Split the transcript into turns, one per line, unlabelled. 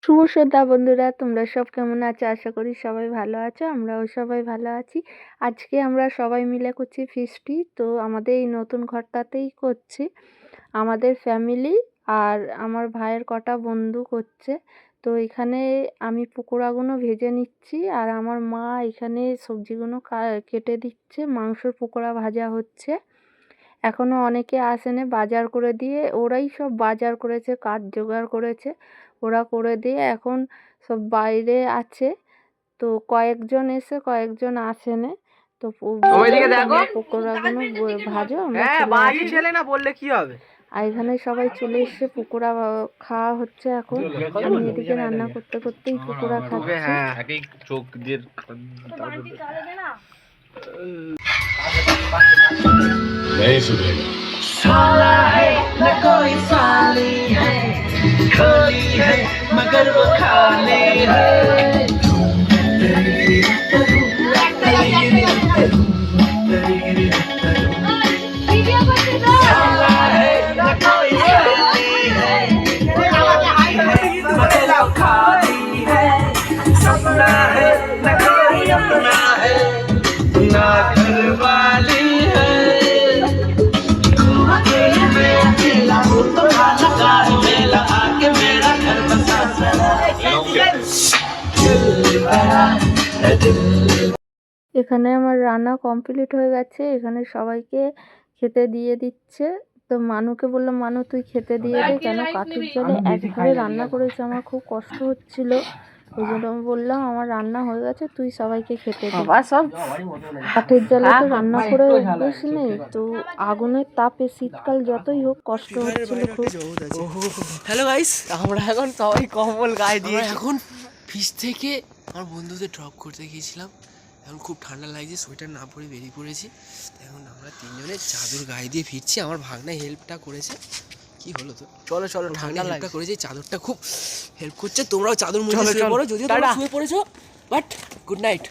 শুভ সন্ধ্যা বন্ধুরা, তোমরা সব কেমন আছো? আশা করি সবাই ভালো আছো। আমরাও সবাই ভালো আছি। আজকে আমরা সবাই মিলে করছি ফিস্টি। তো আমাদের এই নতুন ঘরটাতেই করছি। আমাদের ফ্যামিলি আর আমার ভাইয়ের কটা বন্ধু করছে। তো এখানে আমি পকোড়াগুলো ভেজে নিচ্ছি আর আমার মা এখানে সবজিগুলো কেটে দিচ্ছে। মাংসর পকোড়া ভাজা হচ্ছে। এখনও অনেকে আসেনি, বাজার করে দিয়ে ওরাই সব বাজার করেছে, কাঠ জোগাড় করেছে। ওরা করে দিয়ে এখন সব বাইরে আছে। তো কয়েকজন এসে কয়েকজন আসেনি। তো তোমরা পকোড়াগুলো ভাজো, আমরা চলে আসবো।
ছেলে না বললে কি হবে।
আর এখানে সবাই চলে এসছে, পকোড়া খাওয়া হচ্ছে এখন। আমি এদিকে রান্না করতে করতেই পকোড়া খাচ্ছি।
চোখ দিয়ে
नहीं सुधरेगा।
साला है न कोई साली है, खोली है मगर वो खाली है। साला है न कोई साली है, मगर वो खाली है। सपना है न कोई अपना है, ना घर वाली है।
এখানে আমার রান্না কমপ্লিট হয়ে গেছে। এখানে সবাইকে খেতে দিয়ে দিচ্ছে। তো মানুকে বললাম, মানু তুই খেতে দিয়ে দে, কেন কাঠের জলে একভাবে রান্না করেছে, আমার খুব কষ্ট হচ্ছিল। ওই জন্য আমি বললাম আমার রান্না হয়ে গেছে, তুই সবাইকে খেতে দে। সব কাঠের জলে তো রান্না করে অভ্যেস নেই, তো আগুনের তাপে শীতকাল যতই হোক কষ্ট হচ্ছিল খুব।
হ্যালো গাইস, আমরা এখন সবাই কম্বল গায়ে দিয়ে এখন ফিস থেকে আমার বন্ধুদের ড্রপ করতে গিয়েছিলাম। এখন খুব ঠান্ডা লাগছে, সোয়েটার না পরে বেরিয়ে পড়েছি। এখন আমরা তিনজনে চাদর গায়ে দিয়ে ফিরছি। আমার ভাগনা হেল্পটা করেছে। কি হলো তো, চলো চলো, ঠান্ডা হেল্পটা করেছে, চাদরটা খুব হেল্প করছে। তোমরাও চাদর মুড়ে শুয়ে পড়ো, যদিও তোমরা শুয়ে পড়েছো, বাট গুড নাইট।